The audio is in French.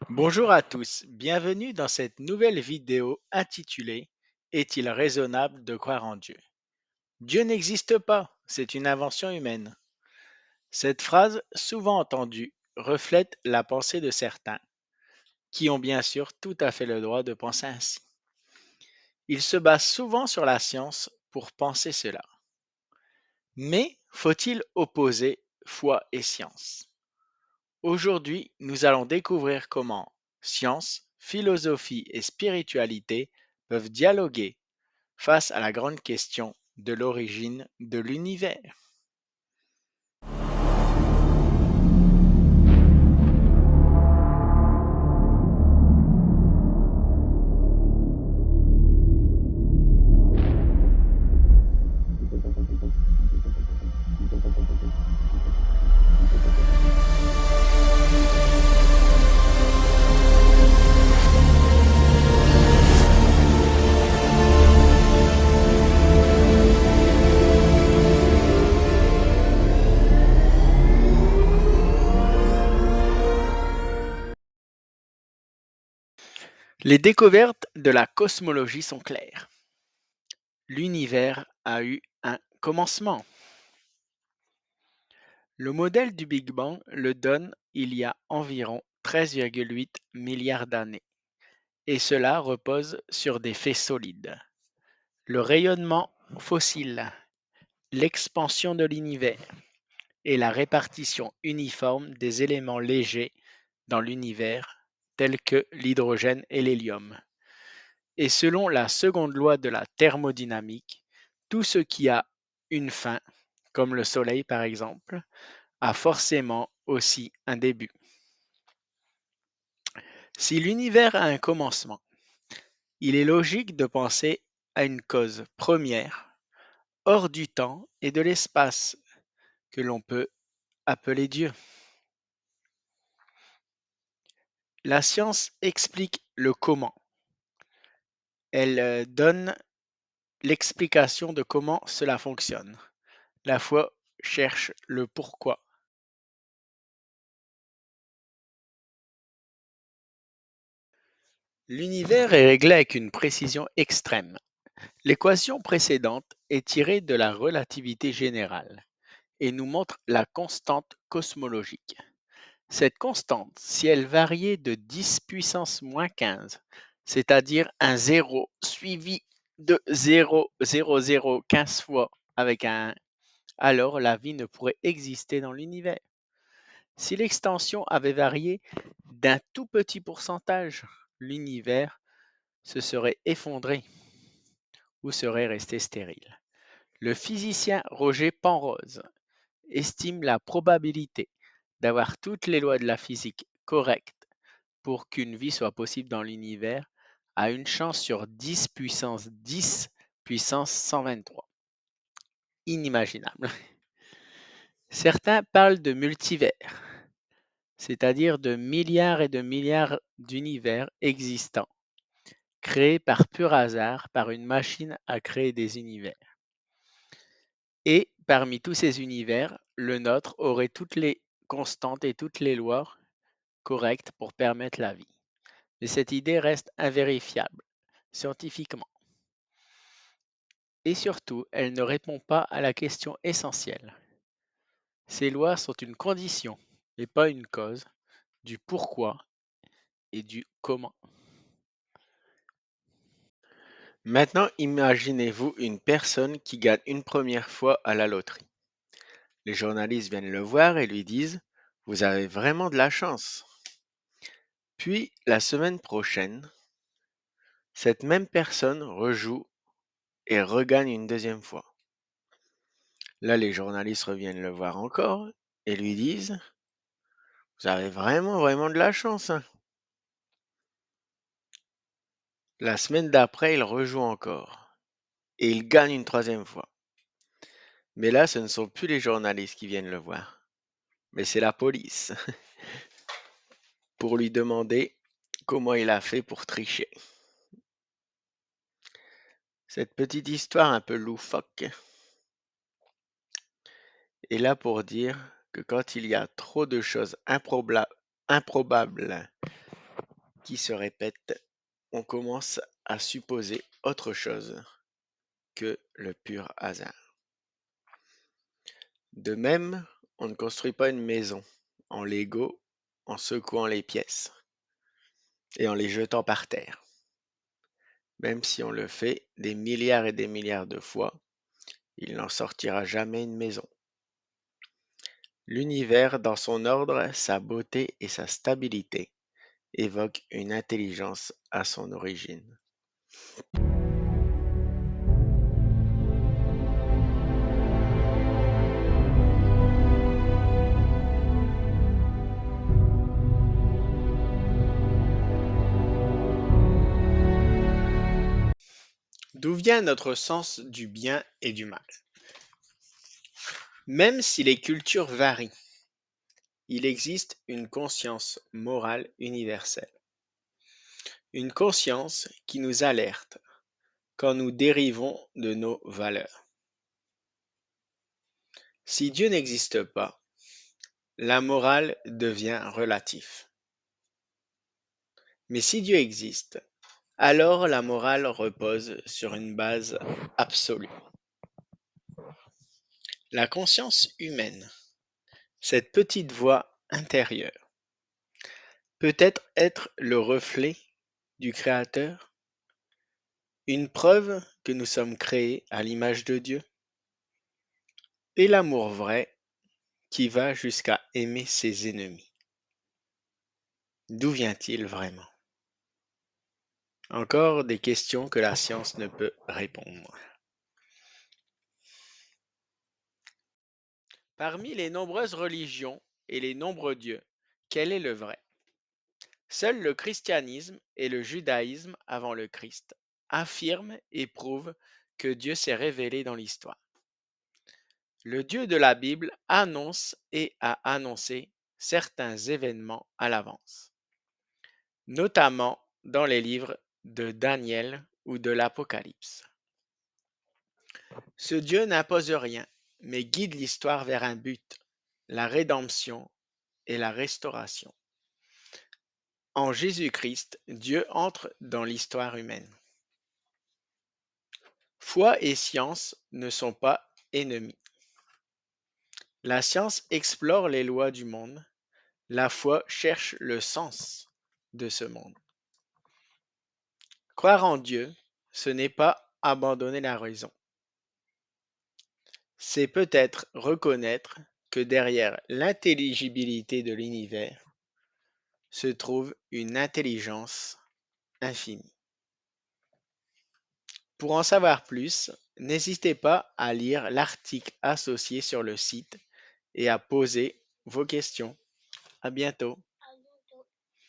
Bonjour à tous, bienvenue dans cette nouvelle vidéo intitulée Est-il raisonnable de croire en Dieu? Dieu n'existe pas, c'est une invention humaine. Cette phrase, souvent entendue, reflète la pensée de certains, qui ont bien sûr tout à fait le droit de penser ainsi. Ils se basent souvent sur la science pour penser cela. Mais faut-il opposer foi et science? Aujourd'hui, nous allons découvrir comment science, philosophie et spiritualité peuvent dialoguer face à la grande question de l'origine de l'univers. Les découvertes de la cosmologie sont claires. L'univers a eu un commencement. Le modèle du Big Bang le donne il y a environ 13,8 milliards d'années, et cela repose sur des faits solides. Le rayonnement fossile, l'expansion de l'univers et la répartition uniforme des éléments légers dans l'univers, tels que l'hydrogène et l'hélium. Et selon la seconde loi de la thermodynamique, tout ce qui a une fin, comme le Soleil par exemple, a forcément aussi un début. Si l'univers a un commencement, il est logique de penser à une cause première, hors du temps et de l'espace, que l'on peut appeler Dieu. La science explique le comment. Elle donne l'explication de comment cela fonctionne. La foi cherche le pourquoi. L'univers est réglé avec une précision extrême. L'équation précédente est tirée de la relativité générale et nous montre la constante cosmologique. Cette constante, si elle variait de 10 puissance moins 15, c'est-à-dire un zéro suivi de 0,0015 fois avec un 1, alors la vie ne pourrait exister dans l'univers. Si l'extension avait varié d'un tout petit pourcentage, l'univers se serait effondré ou serait resté stérile. Le physicien Roger Penrose estime la probabilité d'avoir toutes les lois de la physique correctes pour qu'une vie soit possible dans l'univers à une chance sur 10 puissance 10 puissance 123. Inimaginable. Certains parlent de multivers, c'est-à-dire de milliards et de milliards d'univers existants, créés par pur hasard par une machine à créer des univers. Et parmi tous ces univers, le nôtre aurait toutes les constantes et toutes les lois correctes pour permettre la vie. Mais cette idée reste invérifiable scientifiquement. Et surtout, elle ne répond pas à la question essentielle. Ces lois sont une condition, et pas une cause, du pourquoi et du comment. Maintenant, imaginez-vous une personne qui gagne une première fois à la loterie. Les journalistes viennent le voir et lui disent: Vous avez vraiment de la chance. Puis, la semaine prochaine, cette même personne rejoue et regagne une deuxième fois. Là, les journalistes reviennent le voir encore et lui disent: Vous avez vraiment de la chance, hein. La semaine d'après, il rejoue encore et il gagne une troisième fois. Mais là, ce ne sont plus les journalistes qui viennent le voir, mais c'est la police pour lui demander comment il a fait pour tricher. Cette petite histoire un peu loufoque est là pour dire que quand il y a trop de choses improbables qui se répète, on commence à supposer autre chose que le pur hasard. De même, on ne construit pas une maison en Lego en secouant les pièces et en les jetant par terre. Même si on le fait des milliards et des milliards de fois, il n'en sortira jamais une maison. L'univers, dans son ordre, sa beauté et sa stabilité, évoque une intelligence à son origine. D'où vient notre sens du bien et du mal? Même si les cultures varient, il existe une conscience morale universelle. Une conscience qui nous alerte quand nous dérivons de nos valeurs. Si Dieu n'existe pas, la morale devient relative. Mais si Dieu existe, alors la morale repose sur une base absolue. La conscience humaine, cette petite voix intérieure, peut-être être le reflet du Créateur, une preuve que nous sommes créés à l'image de Dieu, et l'amour vrai qui va jusqu'à aimer ses ennemis. D'où vient-il vraiment? Encore des questions que la science ne peut répondre. Parmi les nombreuses religions et les nombreux dieux, quel est le vrai? Seul le christianisme et le judaïsme avant le Christ affirment et prouvent que Dieu s'est révélé dans l'histoire. Le Dieu de la Bible annonce et a annoncé certains événements à l'avance, notamment dans les livres de Daniel ou de l'Apocalypse. Ce Dieu n'impose rien, mais guide l'histoire vers un but, la rédemption et la restauration. En Jésus-Christ, Dieu entre dans l'histoire humaine. Foi et science ne sont pas ennemis. La science explore les lois du monde, la foi cherche le sens de ce monde. Croire en Dieu, ce n'est pas abandonner la raison. C'est peut-être reconnaître que derrière l'intelligibilité de l'univers se trouve une intelligence infinie. Pour en savoir plus, n'hésitez pas à lire l'article associé sur le site et à poser vos questions. À bientôt.